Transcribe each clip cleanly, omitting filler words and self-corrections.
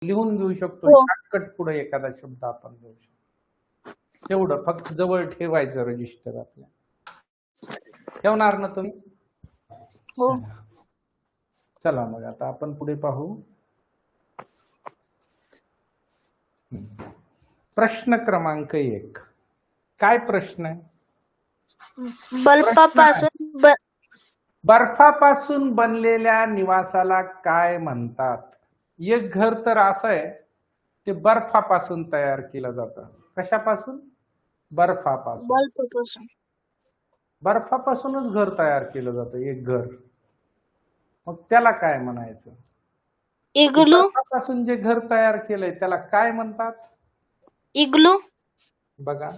लिहून घेऊ शकतो, हो. शॉर्टकट पुढे एखादा शब्द आपण घेऊ शकतो. तेवढं फक्त जवळ ठेवायचं रजिस्टर आपल्या. ठेवणार ना तुम्ही? हो. चला मग आता आपण पुढे पाहू. प्रश्न क्रमांक 1. काय प्रश्न आहे? बर्फापासून बनलेल्या निवासाला काय म्हणतात? एक घर तर असं आहे ते बर्फापासून तयार केलं जातं. कशापासून? बर्फापासून. बर्फापासूनच घर तयार केलं जातं, एक घर. मग त्याला काय म्हणायचं? इग्लू. बर्फापासून जे घर तयार केलंय त्याला काय म्हणतात? इग्लू. बघा,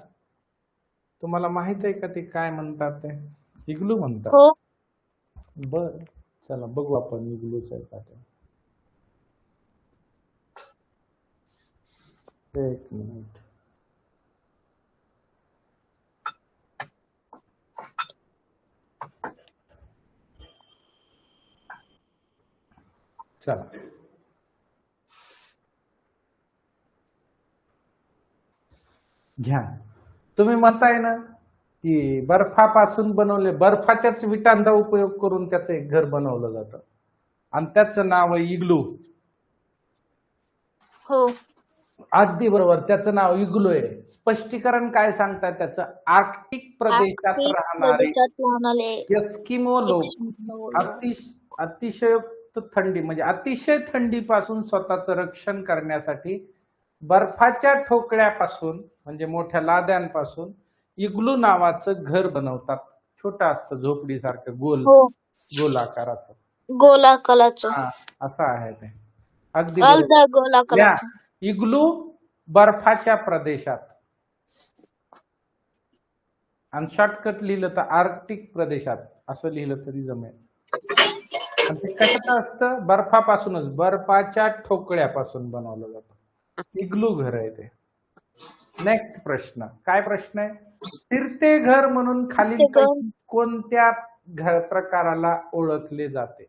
तुम्हाला माहित आहे का ते काय म्हणतात? ते इग्लू म्हणतात. हो. बर, चला बघू आपण इग्लूच आहे का ते. एक मिनिट. चला, घ्या. तुम्ही म्हणताय ना की बर्फापासून बनवले, बर्फाच्याच विटांचा उपयोग करून त्याचं एक घर बनवलं जातं आणि त्याचं नाव आहे इग्लू. हो. अगदी बरोबर, त्याचं नाव इग्लू आहे. स्पष्टीकरण काय सांगतात त्याचं? आर्क्टिक प्रदेशात राहणारे एस्किमो लोक अतिशयोक्त थंडी म्हणजे अतिशय थंडीपासून स्वतःचं रक्षण करण्यासाठी बर्फाच्या ठोकळ्यापासून म्हणजे मोठ्या लाद्यांपासून इग्लू नावाचं घर बनवतात. छोटं असतं, झोपडीसारखं, गोल आकाराचं. गोलाकाराचं. असं आहे ते. अगदी बरोबर. गोलाकाराचं. इग्लू बर्फाच्या प्रदेशात, आणि शॉर्टकट लिहिलं तर आर्क्टिक प्रदेशात असं लिहिलं तरी जमेल. आणि ते कशाचं असतं? बर्फापासूनच, बर्फाच्या ठोकळ्यापासून बनवलं जातं. इग्लू घर आहे ते. नेक्स्ट प्रश्न. काय प्रश्न आहे? फिरते घर म्हणून खालीलपैकी कोणत्या प्रकाराला ओळखले जाते?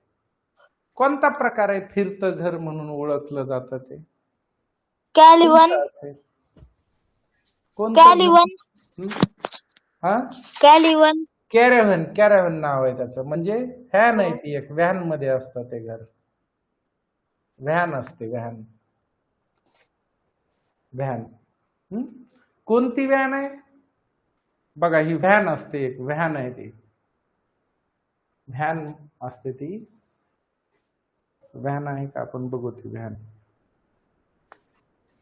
कोणता प्रकार आहे फिरतं घर म्हणून ओळखलं जातं ते? कॅलिवन. कॅरेव्हन नाव आहे त्याचं. म्हणजे व्हॅन आहे ती, एक व्हॅन मध्ये असतं ते घर. व्हॅन असते, व्हॅन. कोणती व्हॅन आहे? बघा, ही व्हॅन असते, एक व्हॅन आहे ती. व्हॅन असते ती. व्हॅन आहे का? आपण बघू ती व्हॅन.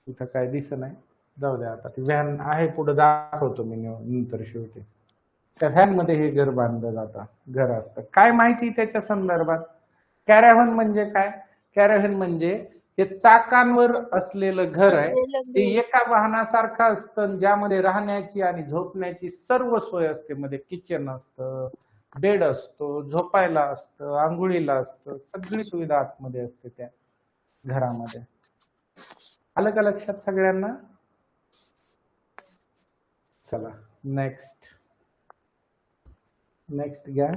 इथं काय दिसत नाही, जाऊ द्या आता. ती व्हॅन आहे, पुढे दाखवतो मी नंतर शेवटी. त्या व्हॅन मध्ये हे घर बांधलं जातं, घर असतं. काय माहिती त्याच्या संदर्भात? कॅरेव्हन म्हणजे काय? कॅरेव्हन म्हणजे हे चाकांवर असलेलं घर आहे. ते एका वाहनासारखं असतं, ज्यामध्ये राहण्याची आणि झोपण्याची सर्व सोय असते. मध्ये किचन असतं, बेड असतो, झोपायला असतं, आंघोळीला असतं, सगळी सुविधा आतमध्ये असते त्या घरामध्ये. आलं का लक्षात सगळ्यांना? चला नेक्स्ट घ्या.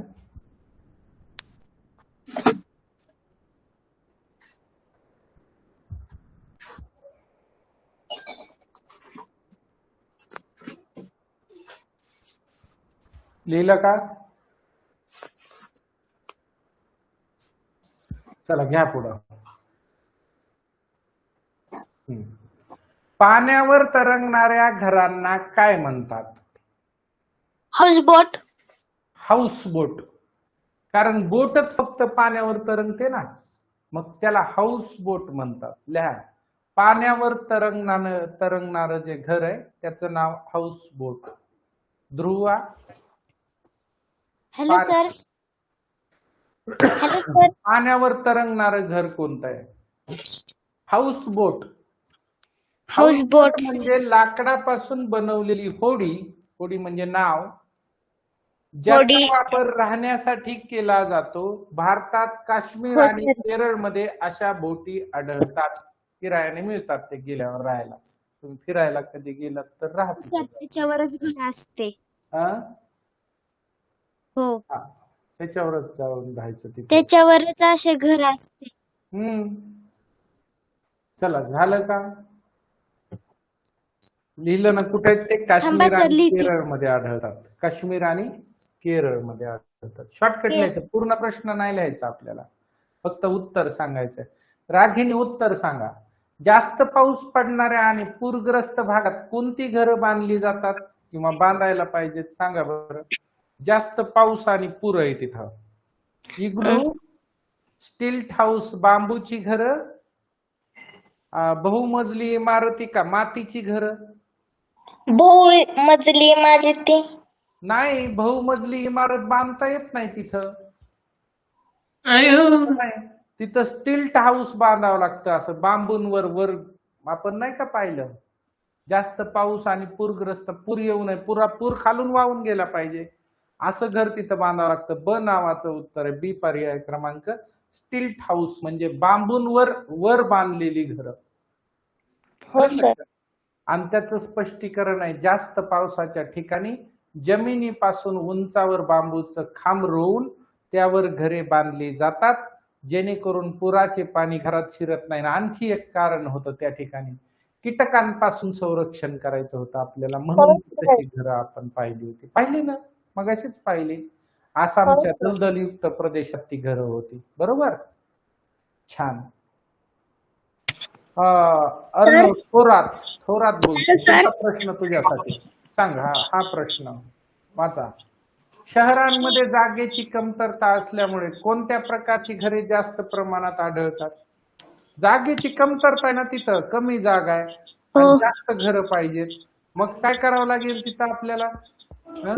लिहिलं का? चला घ्या पुढं. पाण्यावर तरंगणाऱ्या घरांना काय म्हणतात? हाऊसबोट. हाऊसबोट. कारण बोटच फक्त पाण्यावर तरंगते ना, मग त्याला हाऊसबोट म्हणतात. लिहा, पाण्यावर तरंगणारं जे घर आहे त्याचं नाव हाऊसबोट. ध्रुवा. Hello sir. पाण्यावर तरंगणारं घर कोणतं आहे? हाऊसबोट. हाऊसबोट म्हणजे लाकडापासून बनवलेली होडी. होडी म्हणजे नाव, ज्याचा वापर राहण्यासाठी केला जातो. भारतात काश्मीर आणि केरळमध्ये अशा बोटी आढळतात. किरायाने मिळतात ते गेल्यावर राहायला. तुम्ही फिरायला कधी गेलात तर राहते. सर त्याच्यावरच घर असते. हो, त्याच्यावरच जाऊन राहायचं तिथे. त्याच्यावरच असे घर असते. चला झालं का? लिहिलं ना? कुठे आहेत ते? थांबा काश्मीर सर आणि लिहिते. केरळमध्ये आढळतात. काश्मीर आणि केरळमध्ये आढळतात. शॉर्टकट लिहायचं, पूर्ण प्रश्न नाही लिहायचा आपल्याला, फक्त उत्तर सांगायचंय. रागिनी उत्तर सांगा. जास्त पाऊस पडणाऱ्या आणि पूरग्रस्त भागात कोणती घरं बांधली जातात किंवा बांधायला पाहिजेत? सांगा बरं. जास्त पाऊस आणि पूर आहे तिथं. इग्लू, स्टिल्ट हाऊस बांबूची घरं, बहुमजली इमारती का मातीची घरं? बहुमजली इमारती. नाही, बहुमजली इमारत बांधता येत नाही तिथं. नाही, तिथं स्टिल्ट हाऊस बांधावं लागतं, असं बांबूंवर वर. आपण नाही का पाहिलं? जास्त पाऊस आणि पूरग्रस्त, पूर येऊ नये, पूर खालून वाहून गेला पाहिजे असं घर तिथं बांधावं लागतं. ब नावाचं उत्तर आहे, बी पर्याय क्रमांक. स्टिल्ट हाऊस म्हणजे बांबूंवर वर बांधलेली घरं. आणि त्याचं स्पष्टीकरण आहे, जास्त पावसाच्या ठिकाणी जमिनीपासून उंचावर बांबूचं खांब रोवून त्यावर घरे बांधली जातात, जेणेकरून पुराचे पाणी घरात शिरत नाही. आणखी एक कारण होतं त्या ठिकाणी, कीटकांपासून संरक्षण करायचं होतं आपल्याला, म्हणून तशी घरं आपण पाहिली होती. पाहिली ना? मगाशीच पाहिली. आसामच्या दलदलयुक्त प्रदेशात ती घरं होती. बरोबर, छान. अर्णव थोरात बोलतो. कोणता प्रश्न तुझ्यासाठी? सांग. हा प्रश्न वाचा. शहरांमध्ये जागेची कमतरता असल्यामुळे कोणत्या प्रकारची घरे जास्त प्रमाणात आढळतात? जागेची कमतरता आहे ना, तिथं कमी जागा आहे आणि जास्त घरं पाहिजेत. मग काय करावं लागेल तिथं आपल्याला?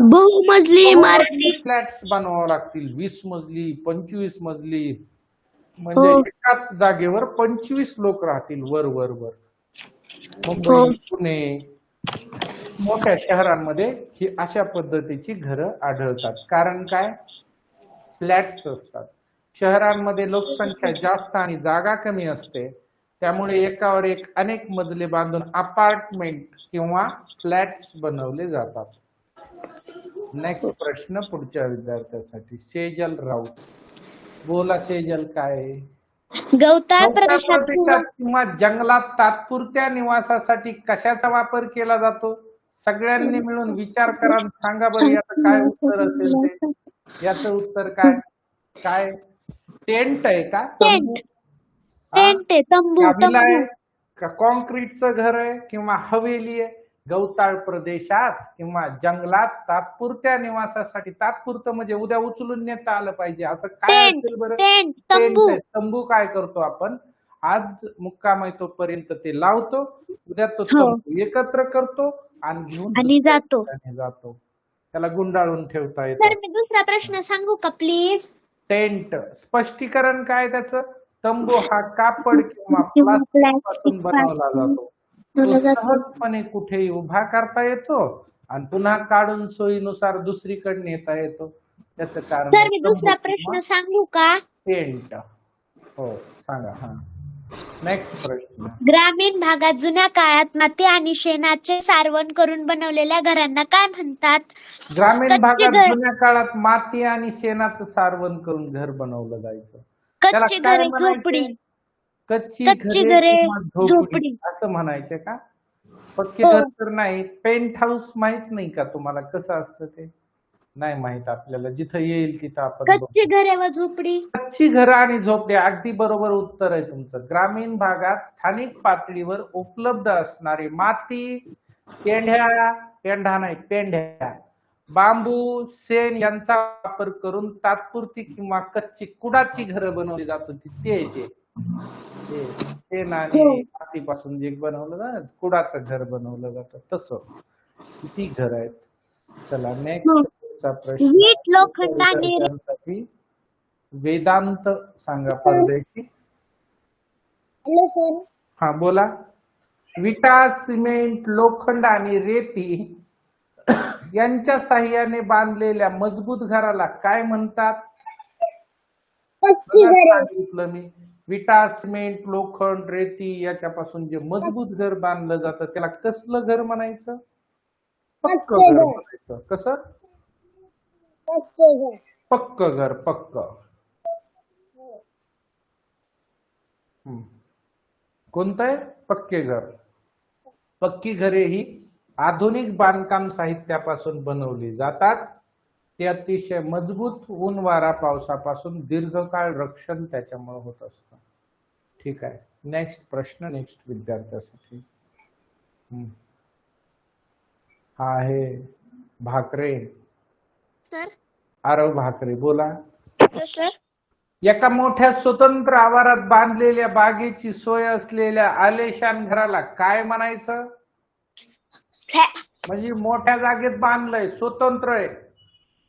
बहुमजली इमारती. फ्लॅट्स बनवावं लागतील, 20 मजली, 25 मजली. म्हणजे एकाच जागेवर 25 लोक राहतील वर वर वर. मुंबई, पुणे, मोठ्या शहरांमध्ये ही अशा पद्धतीची घरं आढळतात. कारण काय? फ्लॅट्स असतात. शहरांमध्ये लोकसंख्या जास्त आणि जागा कमी असते, त्यामुळे एकावर एक अनेक मजले बांधून अपार्टमेंट किंवा फ्लॅट्स बनवले जातात. नेक्स्ट प्रश्न पुढच्या विद्यार्थ्यासाठी. सेजल राऊत, बोला सेजल. काय? गवताळ प्रदेशात प्रदेशात किंवा जंगलात तात्पुरत्या निवासासाठी कशाचा वापर केला जातो? सगळ्यांनी मिळून विचार करा, सांगा बरं याचं काय उत्तर असेल ते. याचं उत्तर काय? काय? टेंट आहे का? तंबू? टेंट आहे, तंबू. विला आहे का? कॉन्क्रीटचं घर आहे किंवा हवेली आहे? गवताळ प्रदेशात किंवा जंगलात तात्पुरत्या निवासासाठी, तात्पुरतं म्हणजे उद्या उचलून नेता आलं पाहिजे असं काय असेल बरं? टेंट, टेंट तंबू. आहे. तंबू काय करतो आपण? आज मुक्काम आहे तोपर्यंत ते लावतो, उद्या तो तंबू एकत्र करतो आणि घेऊन जातो. जातो. त्याला गुंडाळून ठेवता येतं. सर मी दुसरा प्रश्न सांगू का प्लीज? टेंट स्पष्टीकरण काय त्याचं? तंबू हा कापड किंवा प्लास्टिक पासून बनवला जातो. तो सहजपणे कुठेही उभा करता येतो आणि पुन्हा काढून सोयीनुसार दुसरीकडे नेता येतो. त्याचं कारण सर मी दुसरा प्रश्न सांगू का? टेंट. हो सांगा. हा, नेक्स्ट प्रश्न. ग्रामीण भागात जुन्या काळात माती आणि शेणाचे सारवण करून बनवलेल्या घरांना काय म्हणतात? ग्रामीण भागात जुन्या काळात माती आणि शेणाचं सारवण करून घर बनवलं जायचं. त्याला कच्ची काय घरे, म्हणायचे? झोपडी. कच्ची कच्ची घरे घरे, किंवा झोपडी झोपडी. असं म्हणायचे का? पक्के घर तर नाही. पेंट हाऊस माहित नाही का तुम्हाला कसं असतं ते? नाही माहित आपल्याला. जिथं येईल तिथं आपण कच्ची घरे व झोपडी. कच्ची घरं आणि झोपड्या. अगदी बरोबर उत्तर आहे तुमचं. ग्रामीण भागात स्थानिक पातळीवर उपलब्ध असणारी माती, पेंढ्या, बांबू, शेण यांचा वापर करून तात्पुरती किंवा कच्ची कुडाची घरं बनवली जात होती. ते शेण आणि मातीपासून जे बनवलं ना, कुडाचं घर बनवलं जातं तसं. किती घर आहेत? चला नेक्स्ट प्रश्न. वीट, लोखंड आणि विद्यार्थ्यांसाठी वेदांत सांगा परदेशी. हा बोला. विटा, सिमेंट, लोखंड आणि रेती यांच्या साह्याने बांधलेल्या मजबूत घराला काय म्हणतात? सांगितलं मी. विटा, सिमेंट, लोखंड, रेती याच्यापासून जे मजबूत घर बांधलं जातं त्याला कसलं घर म्हणायचं? पक्क घर म्हणायचं. कसं? पक्क घर. पक्क. कोणतं आहे? पक्के घर. पक्की घरे ही आधुनिक बांधकाम साहित्यापासून बनवली जातात. ते अतिशय मजबूत, ऊन वारा पावसापासून दीर्घकाळ रक्षण त्याच्यामुळे होत असतं. ठीक आहे. नेक्स्ट प्रश्न नेक्स्ट विद्यार्थ्यासाठी. हा आहे भाकरे. सर आरव भाकरे बोला. सर एका मोठ्या स्वतंत्र आवारात बांधलेल्या बागेची सोय असलेल्या आलेशान घराला काय म्हणायचं? म्हणजे मोठ्या जागेत बांधलंय, स्वतंत्र आहे,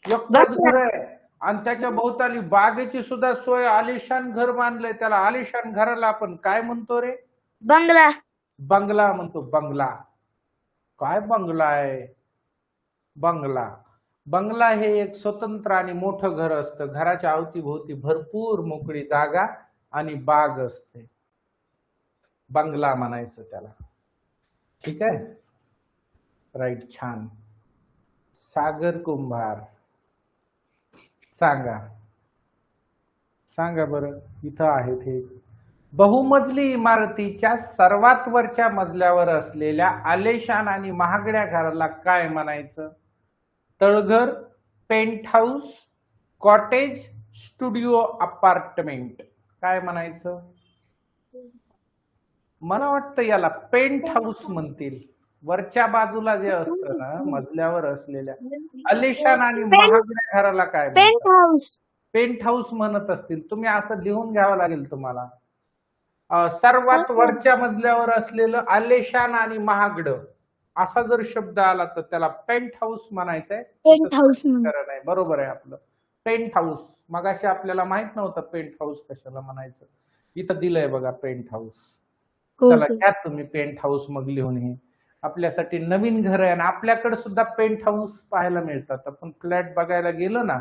एकटंच घर आहे आणि त्याच्या भोवताली बागेची सुद्धा सोय, आलिशान घर बांधलंय, त्याला आलिशान घराला आपण काय म्हणतो रे? बंगला. बंगला म्हणतो. बंगला. काय बंगला आहे? बंगला. बंगला हे एक स्वतंत्र आणि मोठं घर असतं. घराच्या अवतीभोवती भरपूर मोकळी जागा आणि बाग असते. बंगला म्हणायचं त्याला. ठीक आहे. राईट. छान. सागर कुंभार सांगा. सांगा बरं. इथं आहेत हे. बहुमजली इमारतीच्या सर्वात वरच्या मजल्यावर असलेल्या आलेशान आणि महागड्या घराला काय म्हणायचं? तळघर, penthouse, cottage, studio, apartment. काय म्हणायचं? मला वाटतं याला पेंट हाऊस म्हणतील. वरच्या बाजूला जे असतं ना, मजल्यावर असलेल्या आलिशान आणि महागड्या घराला काय म्हणतात? Paint house. पेंट हाऊस म्हणत असतील. तुम्ही असं लिहून घ्यावं लागेल तुम्हाला. सर्वात वरच्या मजल्यावर असलेलं आलेशान आणि महागड असा जर शब्द आला तर त्याला पेंट हाऊस म्हणायचंय. Penthouse. नाही, बरोबर आहे आपलं. Penthouse. मगाशी आपल्याला माहित नव्हतं पेंट हाऊस कशाला म्हणायचं. इथं दिलंय बघा पेंट हाऊस. चला घ्या तुम्ही पेंट हाऊस मग लिहून. हे आपल्यासाठी नवीन घर आहे आणि आपल्याकडे सुद्धा पेंट हाऊस पाहायला मिळतात. आपण फ्लॅट बघायला गेलो ना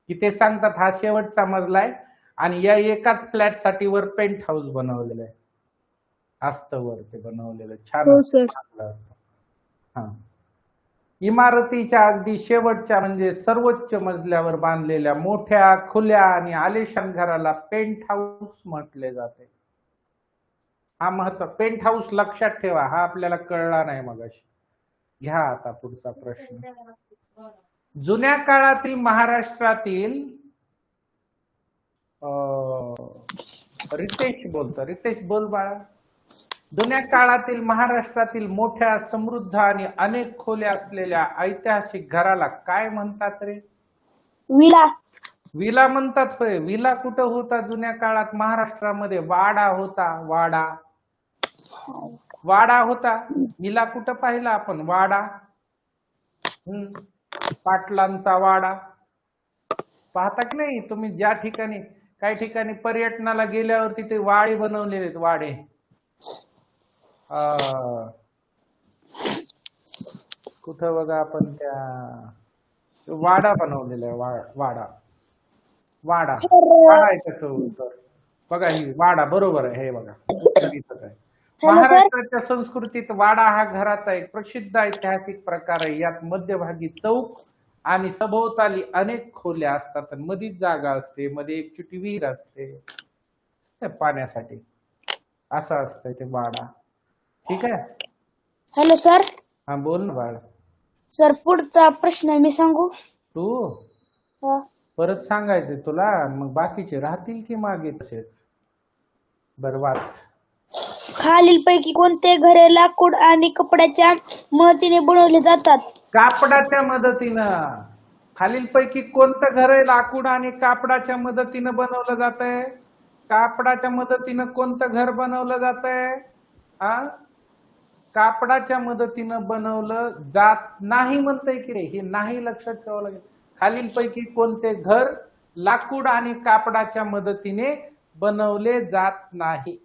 की ते सांगतात हा शेवटचा मजला आहे आणि या एकाच फ्लॅट साठी वर पेंट हाऊस बनवलेलं आहे. असतं वर ते बनवलेलं. छान असतं. हा. इमारतीच्या अगदी शेवटच्या म्हणजे सर्वोच्च मजल्यावर बांधलेल्या मोठ्या खुल्या आणि आलिशान घराला पेंट हाऊस म्हटले जाते. हा महत्व. पेंट हाऊस लक्षात ठेवा. हा आपल्याला कळला नाही मगाशी. घ्या आता पुढचा प्रश्न. जुन्या काळातील महाराष्ट्रातील रितेश बोलतो. रितेश बोल बाळा. जुन्या काळातील महाराष्ट्रातील मोठ्या समृद्ध आणि अनेक खोल्या असलेल्या ऐतिहासिक घराला काय म्हणतात रे? विला. विला म्हणतात होय. विला कुठं होता जुन्या काळात? महाराष्ट्रामध्ये वाडा होता. वाडा. वाडा होता. विला कुठं पाहिला आपण? वाडा. पाटलांचा वाडा पाहता की नाही तुम्ही? ज्या ठिकाणी काही ठिकाणी पर्यटनाला गेल्यावर तिथे वाडे बनवलेले आहेत. वाडे. कुठं बघा आपण त्या वाडा बनवलेला आहे. वाडा. वाडा. वाडा आहे त्याचं उत्तर बघा. ही वाडा बरोबर आहे. हे बघा दिसत आहे. महाराष्ट्राच्या संस्कृतीत वाडा हा घराचा एक प्रसिद्ध ऐतिहासिक प्रकार आहे. यात मध्यभागी चौक आणि सभोवताली अनेक खोल्या असतात. मधीच जागा असते. मध्ये एक छोटी विहीर असते पाण्यासाठी. असं असतंय ते वाडा. ठीक आहे. Hello sir. हा बोल ना बाळ. सर पुढचा प्रश्न मी सांगू? तू परत सांगायचे तुला. मग बाकीचे राहतील की मागे तसेच. बरं वाच. खालील पैकी कोणते घरे लाकूड आणि कपड्याच्या मदतीने बनवले जातात? कापडाच्या मदतीनं. खालीलपैकी कोणतं घर आहे लाकूड आणि कापडाच्या मदतीनं बनवलं जात आहे? कापडाच्या मदतीनं कोणतं घर बनवलं जात आहे? कापडाच्या मदतीनं बनवलं जात नाही म्हणतंय की रे? हे नाही लक्षात ठेवावं लागेल. खालीलपैकी कोणते घर लाकूड आणि कापडाच्या मदतीने बनवले जात नाही?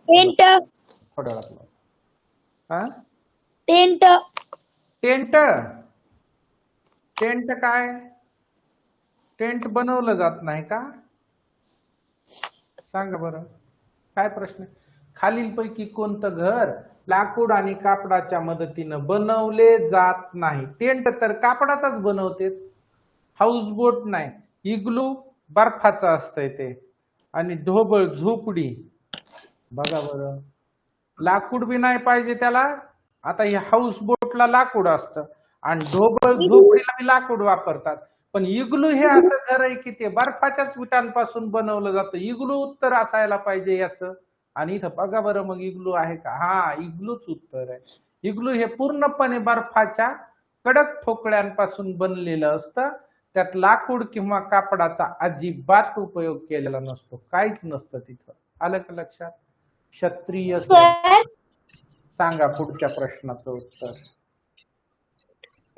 टेंट. टेंट. टेंट. टेंट काय? टेंट बनवलं जात नाही का? सांगा बरं. काय प्रश्न? खालीलपैकी कोणतं घर लाकूड आणि कापडाच्या मदतीनं बनवले जात नाही? टेंट तर कापडाचाच बनवते. हाऊस बोट नाही. इग्लू बर्फाचं असतंय ते. आणि ढोबळ झोपडी. बघा बरं, लाकूड बी नाही पाहिजे त्याला. आता हे हाऊस बोटला लाकूड असतं आणि ढोबळ झोपडीला बी लाकूड वापरतात. पण इग्लू हे असं घर आहे की ते बर्फाच्याच विटांपासून बनवलं जातं. इग्लू उत्तर असायला पाहिजे याचं. आणि इथं बघा बरं, मग इग्लू आहे का? हा, इग्लूच उत्तर आहे. इग्लू हे पूर्णपणे बर्फाच्या कडक ठोकळ्यांपासून बनलेलं असतं. त्यात लाकूड किंवा कापडाचा अजिबात उपयोग केलेला नसतो, काहीच नसतं तिथं. आलं का लक्षात? क्षत्रिय सर, सांगा पुढच्या प्रश्नाचं उत्तर.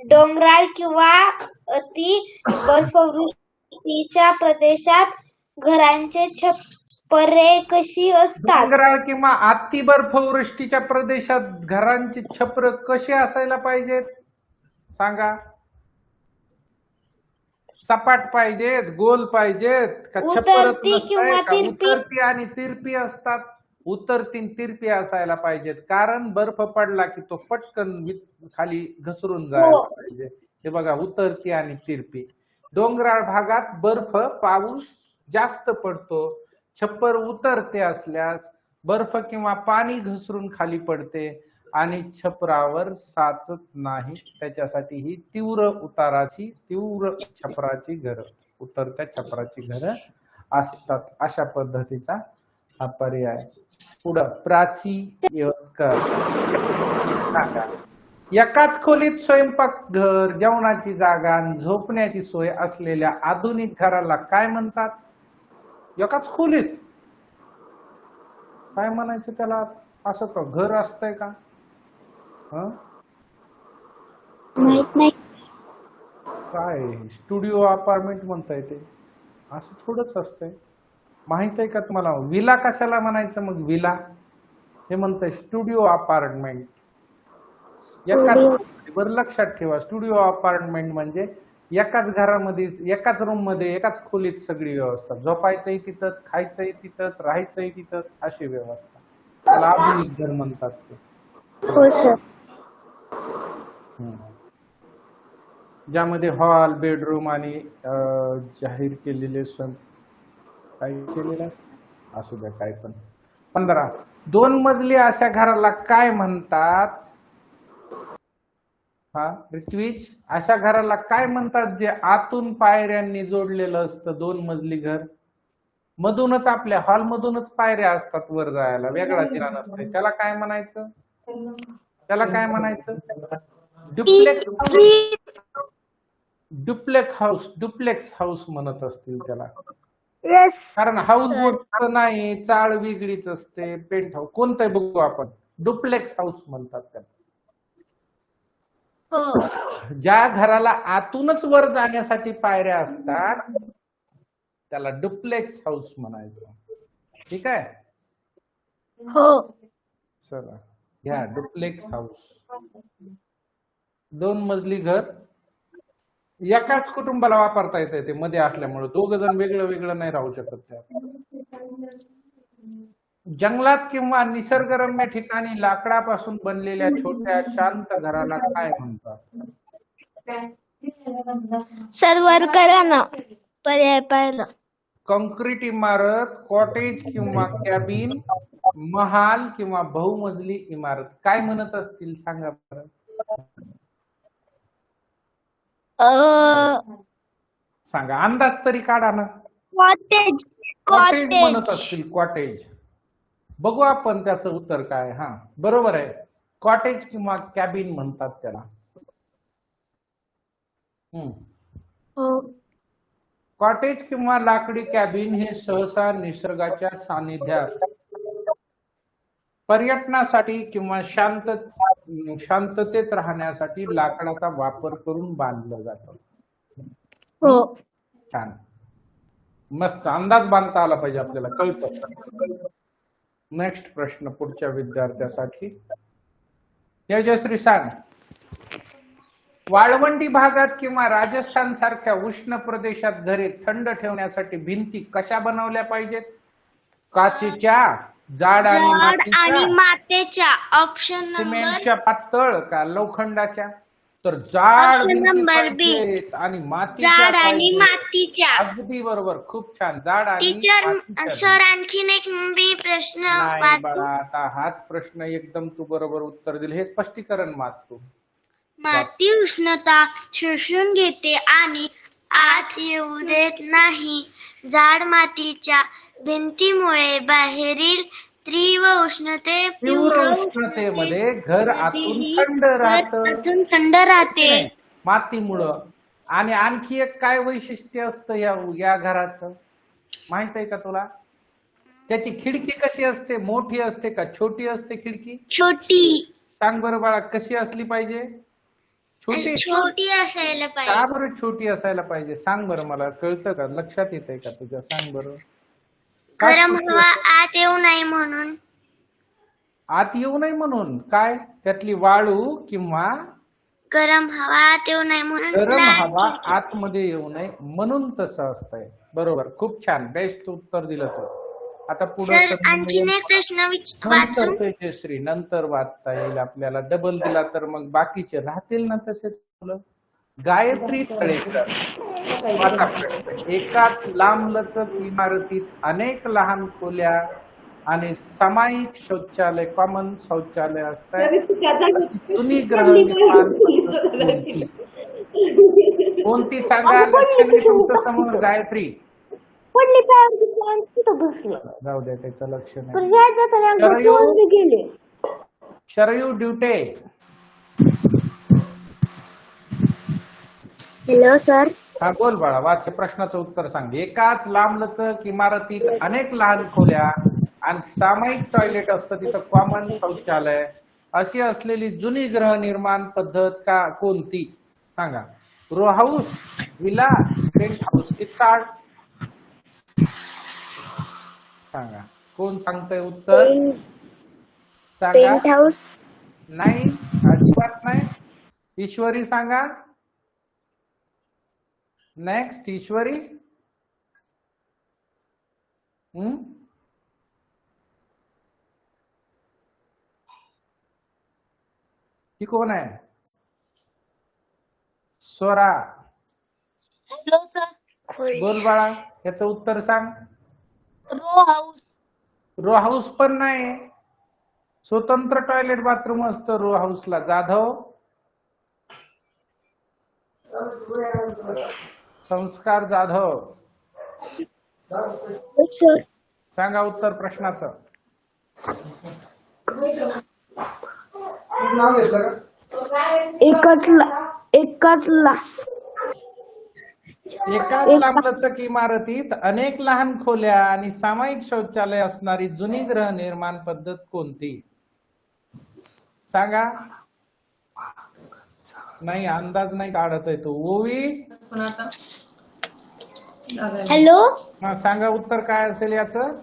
डोंगराळ किंवा अति बर्फवृष्टीच्या प्रदेशात घरांचे छप्परे कशी असतात? डोंगराळ किंवा अति बर्फवृष्टीच्या प्रदेशात घरांची छप्र कशी असायला पाहिजेत? सांगा. सपाट पाहिजेत, गोल पाहिजेत, का छप्परच उतरती नसतंय किंवा का? तिरपी? उतरती आणि तिरपी असतात. उतरती तिरपी असायला पाहिजेत, कारण बर्फ पडला की तो पटकन खाली घसरून जायला पाहिजे. हे बघा, उतरती आणि तिरपी. डोंगराळ भागात बर्फ, पाऊस जास्त पडतो. छप्पर उतरते असल्यास बर्फ किंवा पाणी घसरून खाली पडते आणि छपरावर साचत नाही. त्याच्यासाठी ही तीव्र छपराची घरं, उतरत्या छपराची घरं असतात. अशा पद्धतीचा हा पर्याय. पुढं प्राचीकर. सांगा. एकाच खोलीत स्वयंपाकघर, जेवणाची जागा आणि झोपण्याची सोय असलेल्या आधुनिक घराला काय म्हणतात? एकाच खोलीत काय म्हणायचं त्याला? असं का घर असतंय का? माहित नाही. काय स्टुडिओ अपार्टमेंट म्हणता येते? असं थोडंच असतंय. माहित आहे का तुम्हाला? विला कशाला म्हणायचं मग? विला हे म्हणतंय स्टुडिओ अपार्टमेंट. एकाच बरं लक्षात ठेवा, स्टुडिओ अपार्टमेंट म्हणजे एकाच घरामध्ये, एकाच रूम मध्ये, एकाच खोलीत सगळी व्यवस्था. झोपायचंही तिथंच, खायचंही तिथंच, राहायचंही तिथंच, अशी व्यवस्था. त्याला आधुनिक घर म्हणतात ते. हो सर. ज्यामध्ये हॉल, बेडरूम आणि जाहीर केलेले काही केलेलं असू द्या, काय पण. 15. 2 मजली अशा घराला काय म्हणतात? हा, ऋत्विज, अशा घराला काय म्हणतात जे आतून पायऱ्यांनी जोडलेलं असतं? 2 मजली घर मधूनच, आपल्या हॉल मधूनच पायऱ्या असतात वर जायला, वेगळा जिना नसतोय. त्याला काय म्हणायचं? त्याला काय म्हणायचं? डुप्लेक्स हाऊस म्हणत असतील त्याला. कारण हाऊस बोट नाही, चाळ वेगळीच असते. पेंट हाऊस कोणतं बघू आपण. डुप्लेक्स हाऊस म्हणतात त्याला. ज्या घराला आतूनच वर जाण्यासाठी पायऱ्या असतात त्याला डुप्लेक्स हाऊस म्हणायचं. ठीक आहे? हो. चला घ्या डुप्लेक्स हाऊस. 2 मजली घर एकाच कुटुंबाला वापरता येते, ते मध्ये असल्यामुळे. 2 जण वेगळं वेगळं नाही राहू शकत त्यात. जंगलात किंवा निसर्गरम्य ठिकाणी लाकडापासून बनलेल्या छोट्या शांत घराला काय म्हणतात? सर्वर करा ना, पर्याय पाहिला. कंक्रीट इमारत, कॉटेज किंवा कॅबिन, महाल किंवा बहुमजली इमारत. काय म्हणत असतील सांगा बरं. सांगा, अंदाज तरी काढा ना. कॉटेज. कॉटेज म्हणत असतील. कॉटेज बघू आपण त्याचं उत्तर काय. हा, बरोबर आहे. कॉटेज किंवा कॅबिन म्हणतात त्याला. कॉटेज किंवा लाकडी कॅबिन हे सहसा निसर्गाच्या सानिध्यात, पर्यटनासाठी किंवा शांततेत राहण्यासाठी लाकडाचा वापर करून बांधलं जातं. हो. छान, मस्त. अंदाज बांधता आला पाहिजे आपल्याला, कळतं. नेक्स्ट प्रश्न पुढच्या विद्यार्थ्यासाठी. तेजश्री सांग. वाळवंटी भागात किंवा राजस्थान सारख्या उष्ण प्रदेशात घरे थंड ठेवण्यासाठी भिंती कशा बनवल्या पाहिजेत? काचेच्या, जाड आणि मातीच्या, मातीच्या. ऑप्शन सिमेंटच्या पातळ का लोखंडाच्या? तर जाड ऑप्शन भिंती नंबर बी. पाहिजेत आणि मातीच्या झाड आणि पाहिजेत. मातीच्या. अगदी बरोबर, खूप छान. जाड आणि टीचर मातीच्या सर भिंती. आणखीन एक मी प्रश्न नाही बाळा, वाचू. आता हाच प्रश्न एकदम तू बरोबर उत्तर दिले. हे स्पष्टीकरण वाच तू. माती उष्णता शोषून घेते आणि आत येऊ देत नाही. जाड मातीच्या भिंतीमुळे बाहेरील तीव्र तीव्र उष्णतेमध्ये घर आतून थंड राहतं. आतून थंड राहते. नाही, मातीमुळं. आणि आणखी एक काय वैशिष्ट्य असतं या घराचं माहित आहे का तुला? त्याची खिडकी कशी असते? मोठी असते का छोटी असते खिडकी? छोटी. सांग बरं बाळा, कशी असली पाहिजे? छोटी. छोटी असायला का पाहिजे. बरं छोटी असायला पाहिजे? सांग बरं, मला कळतं का? लक्षात येतंय का तुझ्या? सांग बरं. का गरम छोटी हवा असावी? आत येऊ नये म्हणून. आत येऊ नये म्हणून. काय त्यातली वाळू किंवा गरम हवा आत येऊ नये म्हणून गरम लहान हवा खिडकी. आतमध्ये येऊ नये म्हणून तसं असतंय. बरोबर, खूप छान, बेस्ट उत्तर दिलं तू. आता पुढे सर आणखीन एक प्रश्न नंतर वाचू. तेजश्री, नंतर वाचता येईल आपल्याला. डबल दिला तर मग बाकीचे राहतील ना तसेच मुलं. गायत्री तळेकर, माझा प्रश्न. एकाच लांबलचक इमारतीत अनेक लहान खोल्या आणि सामायिक शौचालय, कॉमन शौचालय असतात. जुनी गृहनिर्माण पद्धत कोणती? कोणती सांगा? लक्ष नाही तुमच्या समोर. गायत्री, पडली पाय तिथं बसले. जाऊ द्या, त्याचं लक्ष नाही. पण ह्या जाताना शरयू गेले. शरयू ड्युटे. Hello sir. हा बोल बाळा, वाच. प्रश्नाचं उत्तर सांग. एकाच लांबलचक इमारतीत अनेक लहान खोल्या आणि सामायिक टॉयलेट असतं, तिथं कॉमन शौचालय अशी असलेली जुनी गृहनिर्माण पद्धत का कोणती? सांगा. Row house, villa, penthouse की चाळ? सांगा. कोण सांगतंय उत्तर? सांगा. Penthouse. नाही, अजिबात नाही. ईश्वरी सांगा. नेक्स्ट, ईश्वरी. ही कोण आहे? स्वरा. Hello sir. बोल बाळा, याचं उत्तर सांग. Row house. रो हाऊस पण नाही. स्वतंत्र टॉयलेट बाथरूम असतं रो हाऊसला. जाधव. संस्कार जाधव, सांगा उत्तर प्रश्नाचं. एकाच एकाच लांबलचक इमारतीत अनेक लहान खोल्या आणि सामायिक शौचालय असणारी जुनी गृहनिर्माण पद्धत कोणती? सांगा. नाही, अंदाज नाही काढत आहे तो. ओवी. हॅलो. हा, सांगा उत्तर काय असेल याचं.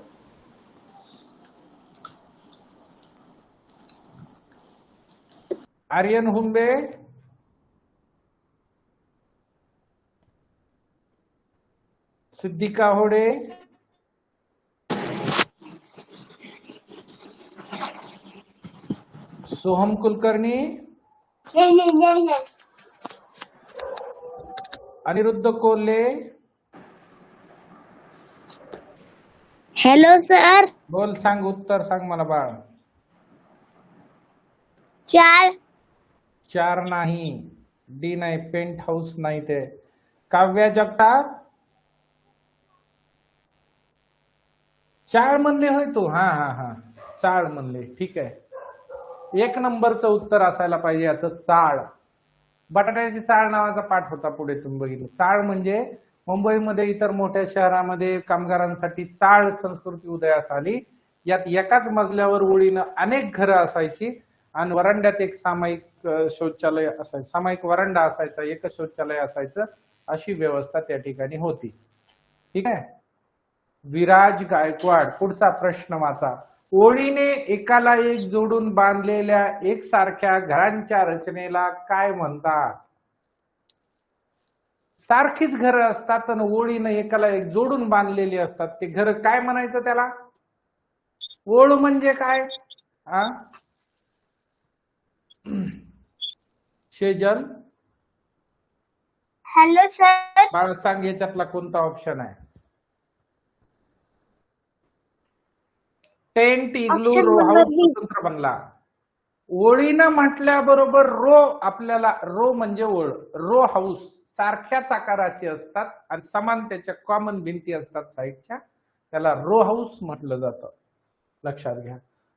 आर्यन हुंबे. सिद्धिका होडे. सोहम कुलकर्णी. अनिरुद्ध कोल्हे. Hello sir. बोल, सांग उत्तर सांग मला बाळ. चार. चार नाही, डी नाही, पेंट हाऊस नाही. ते काव्या जगताप. चाळ म्हणले होय तू? हा हा हा, चाळ म्हणले. ठीक आहे, एक नंबरचं उत्तर असायला पाहिजे याचं. चाळ. बटाट्याची चाळ नावाचा पाठ होता पुढे, तुम्ही बघितलं. चाळ म्हणजे मुंबईमध्ये इतर मोठ्या शहरामध्ये कामगारांसाठी चाळ संस्कृती उदयास आली. यात एकाच मजल्यावर ओळीनं अनेक घरं असायची आणि वरांड्यात एक सामायिक शौचालय असायचं. सामायिक वरांडा असायचा, एकच शौचालय असायचं. अशी व्यवस्था त्या ठिकाणी होती. ठीक आहे. विराज गायकवाड, पुढचा प्रश्न वाचा. ओळीने एकाला एक जोडून बांधलेल्या एकसारख्या घरांच्या रचनेला काय म्हणतात? सारखीच घरं असतात आणि ओळीने एकाला एक जोडून बांधलेली असतात. ते घर काय म्हणायचं त्याला? ओळ म्हणजे काय? शेजल. Hello sir. बाळ सांग याच्यातला कोणता ऑप्शन आहे? Tent, igloo, Option row number house, B. स्वतंत्र बंगला. ओळीनं म्हटल्याबरोबर रो, आपल्याला रो म्हणजे ओळ, रो हाऊस सारख्याच आकाराचे असतात आणि समान त्याच्या कॉमन भिंती असतात साईडच्या, त्याला रो हाऊस म्हटलं जातं. लक्षात घ्या.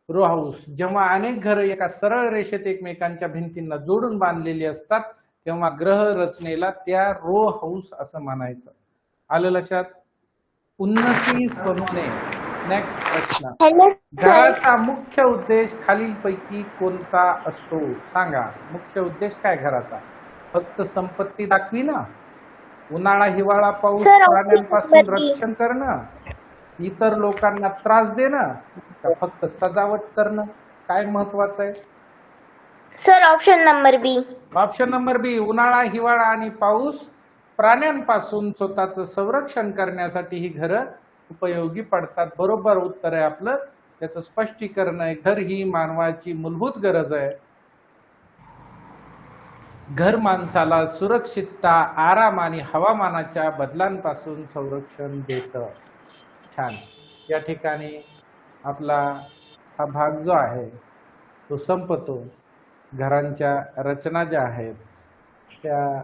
रो हाऊस जेव्हा अनेक घरं एका सरळ रेषेत एकमेकांच्या भिंतींना जोडून बांधलेली असतात तेव्हा ग्रह रचनेला त्या रो हाऊस असं म्हणायचं. आलं लक्षात? उन्नती सोनवणे. नेक्स्ट प्रश्न. Hello sir. घराचा मुख्य उद्देश खालीलपैकी कोणता असतो? सांगा. मुख्य उद्देश काय घराचा? फक्त संपत्ती दाखविणं, उन्हाळा हिवाळा पाऊस सर, प्राण्यांपासून option number B. रक्षण करणं, इतर लोकांना त्रास देणं, का फक्त सजावट करणं? काय महत्वाचं आहे? सर ऑप्शन नंबर बी. ऑप्शन नंबर बी. उन्हाळा हिवाळा आणि पाऊस प्राण्यांपासून स्वतःचं संरक्षण करण्यासाठी ही घरं उपयोगी पडतात. बरोबर उत्तर आहे आपलं. त्याचं स्पष्टीकरण आहे, घर ही मानवाची मूलभूत गरज आहे. घर माणसाला सुरक्षितता, आराम आणि हवामानाच्या बदलांपासून संरक्षण देतं. छान. या ठिकाणी आपला हा भाग जो आहे तो संपतो. घरांच्या रचना ज्या आहेत त्या